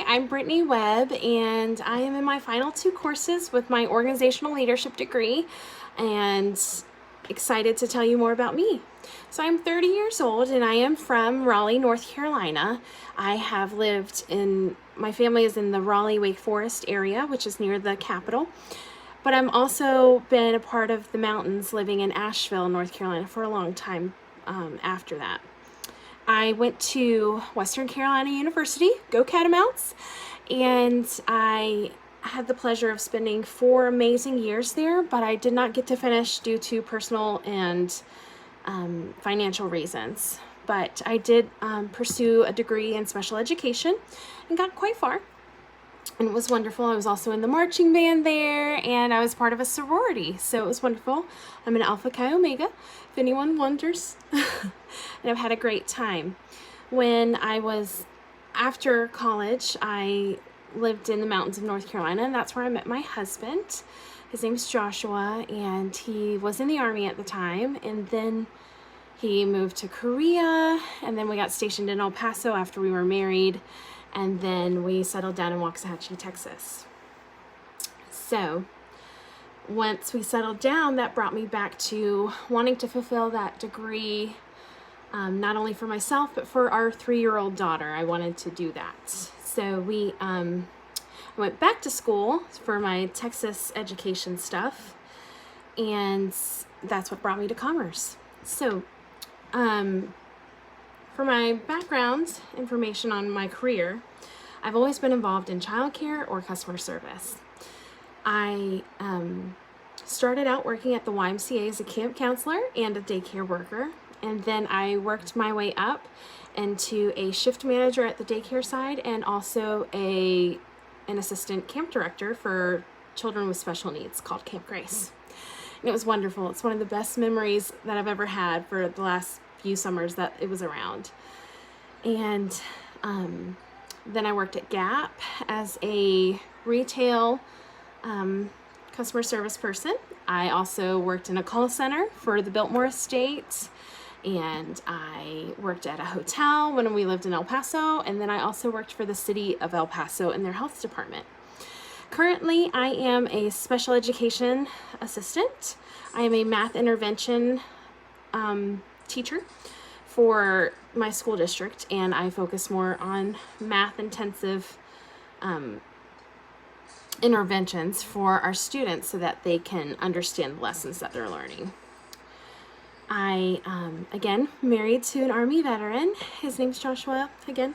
I'm Brittany Webb, and I am in my final 2 courses with my organizational leadership degree, and excited to tell you more about me. So I'm 30 years old, and I am from Raleigh, North Carolina. My family is in the Raleigh-Wake Forest area, which is near the capital. But I'm also been a part of the mountains living in Asheville, North Carolina for a long time after that. I went to Western Carolina University, go Catamounts, and I had the pleasure of spending 4 amazing years there, but I did not get to finish due to personal and financial reasons. But I did pursue a degree in special education and got quite far. And it was wonderful. I was also in the marching band there, and I was part of a sorority, so it was wonderful. I'm an Alpha Chi Omega, if anyone wonders. And I've had a great time. After college, I lived in the mountains of North Carolina, and that's where I met my husband. His name's Joshua, and he was in the Army at the time, and then he moved to Korea, and then we got stationed in El Paso after we were married. And then we settled down in Waxahachie, Texas. So once we settled down, that brought me back to wanting to fulfill that degree, not only for myself, but for our 3-year-old daughter. I wanted to do that. So I went back to school for my Texas education stuff, and that's what brought me to commerce. So, for my background information on my career, I've always been involved in childcare or customer service. I started out working at the YMCA as a camp counselor and a daycare worker, and then I worked my way up into a shift manager at the daycare side and also an assistant camp director for children with special needs called Camp Grace. And it was wonderful. It's one of the best memories that I've ever had for the last few summers that it was around. And then I worked at Gap as a retail customer service person. I also worked in a call center for the Biltmore Estate, and I worked at a hotel when we lived in El Paso, and then I also worked for the city of El Paso in their health department. Currently, I am a special education assistant. I am a math intervention teacher for my school district, and I focus more on math intensive interventions for our students so that they can understand the lessons that they're learning. I again married to an Army veteran. His name's Joshua again,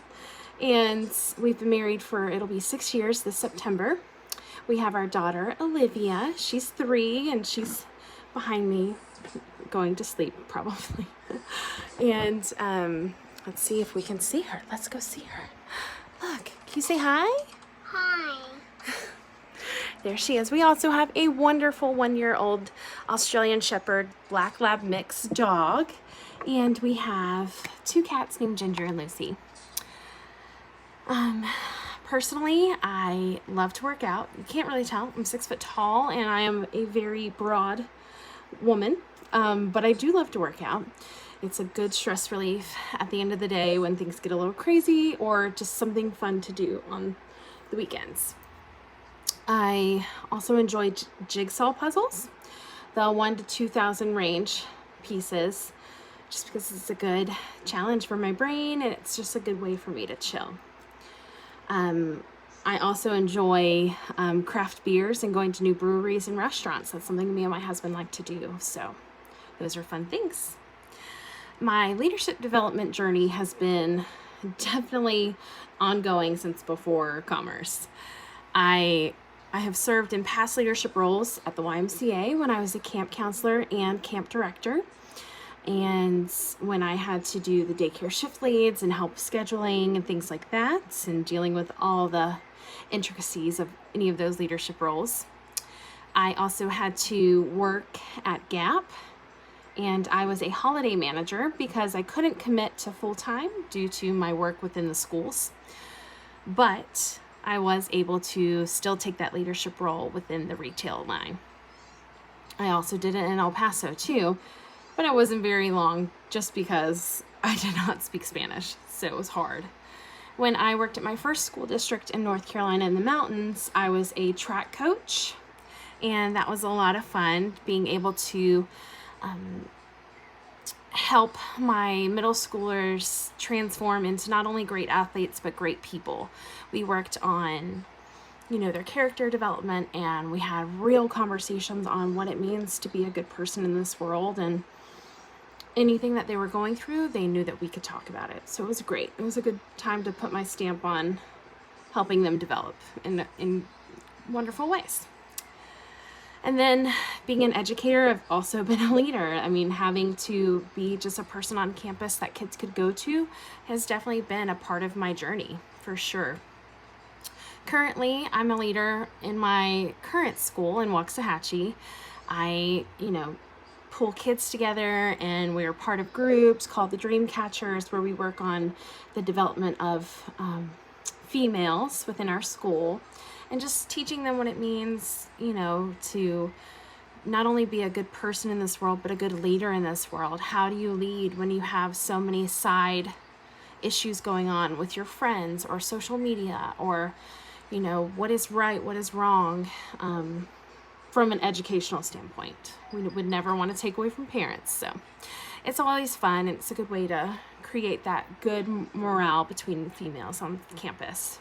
and we've been married it'll be 6 years this September. We have our daughter Olivia. She's 3, and she's behind me going to sleep probably. And let's see if we can see her. Let's go see her. Look, can you say hi? Hi. There she is. We also have a wonderful 1-year-old Australian Shepherd Black Lab mix dog, and we have 2 cats named Ginger and Lucy. Personally, I love to work out. You can't really tell. I'm 6 foot tall, and I am a very broad woman, but I do love to work out. It's a good stress relief at the end of the day when things get a little crazy, or just something fun to do on the weekends. I also enjoy jigsaw puzzles, the 1,000 to 2,000 range pieces, just because it's a good challenge for my brain, and it's just a good way for me to chill. I also enjoy craft beers and going to new breweries and restaurants. That's something me and my husband like to do, so those are fun things. My leadership development journey has been definitely ongoing since before commerce. I have served in past leadership roles at the YMCA when I was a camp counselor and camp director, and when I had to do the daycare shift leads and help scheduling and things like that, and dealing with all the intricacies of any of those leadership roles. I also had to work at Gap, and I was a holiday manager because I couldn't commit to full-time due to my work within the schools, but I was able to still take that leadership role within the retail line. I also did it in El Paso too, but it wasn't very long just because I did not speak Spanish, so it was hard. When I worked at my first school district in North Carolina in the mountains, I was a track coach, and that was a lot of fun, being able to help my middle schoolers transform into not only great athletes, but great people. We worked on, their character development, and we had real conversations on what it means to be a good person in this world, and anything that they were going through, they knew that we could talk about it. So it was great. It was a good time to put my stamp on helping them develop in wonderful ways. And then being an educator, I've also been a leader. I mean, having to be just a person on campus that kids could go to has definitely been a part of my journey, for sure. Currently, I'm a leader in my current school in Waxahachie. I, pull kids together, and we're part of groups called the Dream Catchers, where we work on the development of females within our school, and just teaching them what it means, to not only be a good person in this world, but a good leader in this world. How do you lead when you have so many side issues going on with your friends or social media, or, what is right, what is wrong, from an educational standpoint. We would never want to take away from parents. So it's always fun, and it's a good way to create that good morale between females on campus.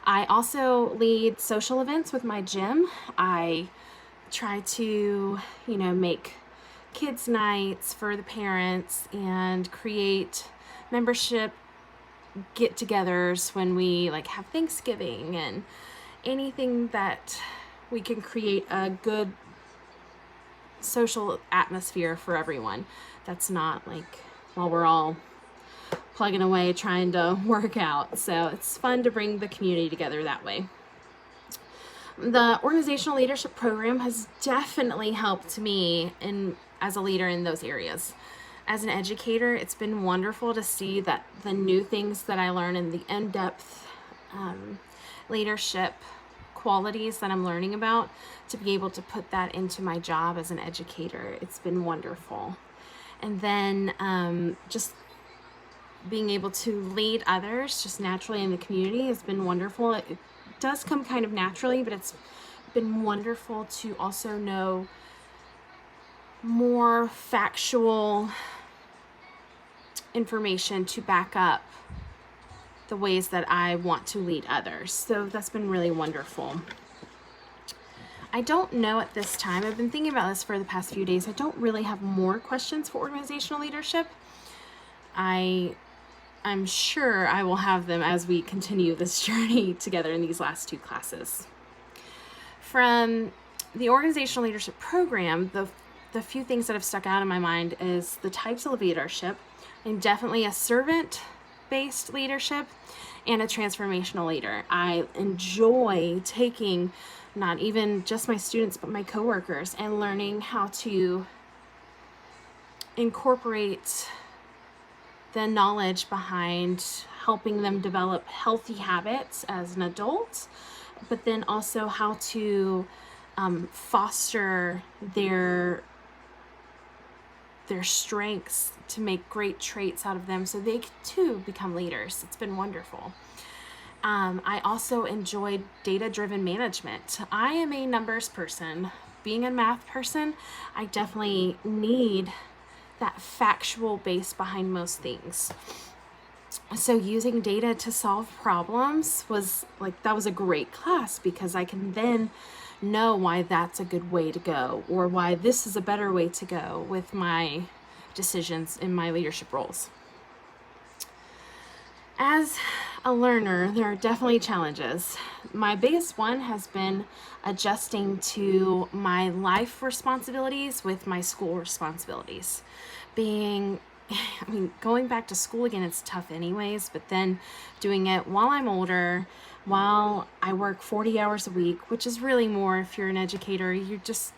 I also lead social events with my gym. I try to, make kids' nights for the parents and create membership get-togethers when we have Thanksgiving, and anything that we can create a good social atmosphere for everyone. That's not while we're all plugging away trying to work out. So it's fun to bring the community together that way. The organizational leadership program has definitely helped me as a leader in those areas. As an educator, it's been wonderful to see that the new things that I learn in the in-depth leadership qualities that I'm learning about, to be able to put that into my job as an educator. It's been wonderful. And then just being able to lead others just naturally in the community has been wonderful. It does come kind of naturally, but it's been wonderful to also know more factual information to back up the ways that I want to lead others. So that's been really wonderful. I don't know at this time, I've been thinking about this for the past few days, I don't really have more questions for organizational leadership. I'm sure I will have them as we continue this journey together in these last two classes. From the organizational leadership program, the few things that have stuck out in my mind is the types of leadership, and definitely a servant-based leadership and a transformational leader. I enjoy taking not even just my students, but my coworkers, and learning how to incorporate the knowledge behind helping them develop healthy habits as an adult, but then also how to foster their strengths to make great traits out of them so they too become leaders. It's been wonderful. I also enjoyed data-driven management. I am a numbers person. Being a math person, I definitely need that factual base behind most things. So using data to solve problems was that was a great class, because I can then know why that's a good way to go, or why this is a better way to go with my decisions in my leadership roles. As a learner, there are definitely challenges. My biggest one has been adjusting to my life responsibilities with my school responsibilities. Going back to school again, it's tough anyways, but then doing it while I'm older, while I work 40 hours a week, which is really more if you're an educator, you're just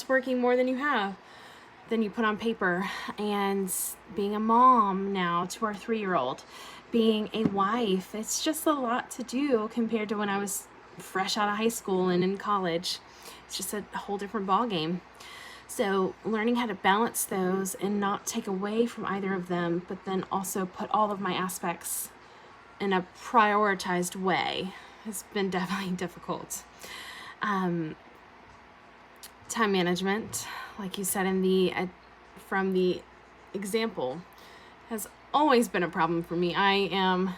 working more than you put on paper. And being a mom now to our 3-year-old, being a wife, it's just a lot to do compared to when I was fresh out of high school and in college. It's just a whole different ballgame. So learning how to balance those and not take away from either of them, but then also put all of my aspects in a prioritized way has been definitely difficult. Time management, like you said from the example, has always been a problem for me. I am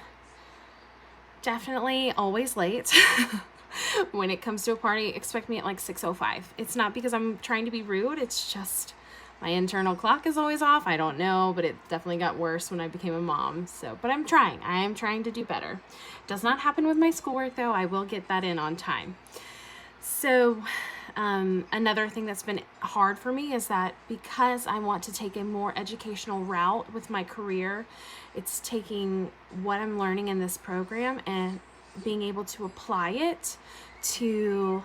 definitely always late. When it comes to a party, expect me at like 6:05. It's not because I'm trying to be rude, it's just my internal clock is always off. I don't know, but it definitely got worse when I became a mom. But I am trying to do better. Does not happen with my schoolwork though. I will get that in on time. So another thing that's been hard for me is that because I want to take a more educational route with my career, it's taking what I'm learning in this program and being able to apply it to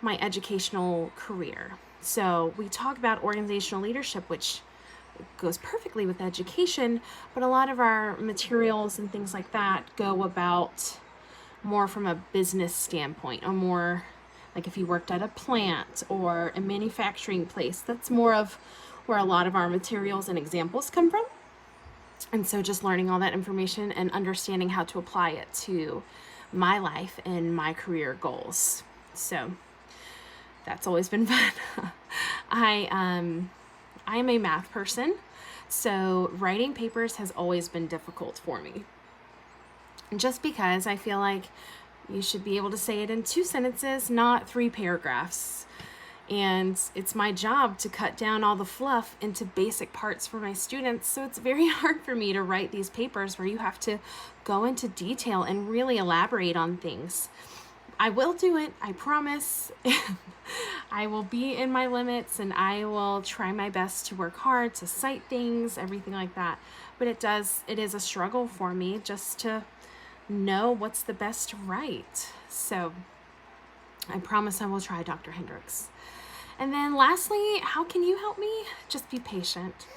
my educational career. So we talk about organizational leadership, which goes perfectly with education, but a lot of our materials and things like that go about more from a business standpoint, or more like if you worked at a plant or a manufacturing place. That's more of where a lot of our materials and examples come from. And so just learning all that information and understanding how to apply it to my life and my career goals. So that's always been fun. I am a math person, so writing papers has always been difficult for me. Just because I feel like you should be able to say it in 2 sentences, not 3 paragraphs. And it's my job to cut down all the fluff into basic parts for my students. So it's very hard for me to write these papers where you have to go into detail and really elaborate on things. I will do it, I promise. I will be in my limits and I will try my best to work hard to cite things, everything like that. But it is a struggle for me just to know what's the best to write. So I promise I will try, Dr. Hendrix. And then lastly, how can you help me? Just be patient.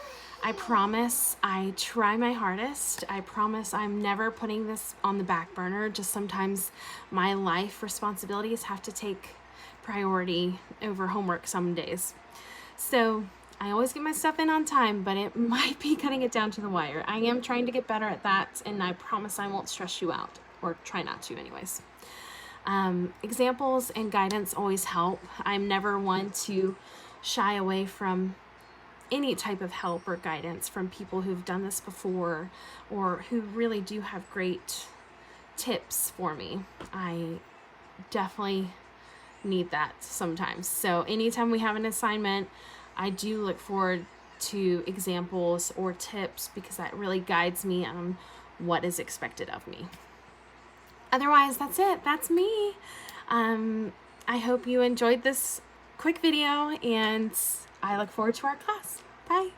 I promise I try my hardest. I promise I'm never putting this on the back burner. Just sometimes my life responsibilities have to take priority over homework some days. So I always get my stuff in on time, but it might be cutting it down to the wire. I am trying to get better at that, and I promise I won't stress you out, or try not to anyways. Examples and guidance always help. I'm never one to shy away from any type of help or guidance from people who've done this before or who really do have great tips for me. I definitely need that sometimes. So anytime we have an assignment, I do look forward to examples or tips because that really guides me on what is expected of me. Otherwise, that's it. That's me. I hope you enjoyed this quick video, and I look forward to our class. Bye.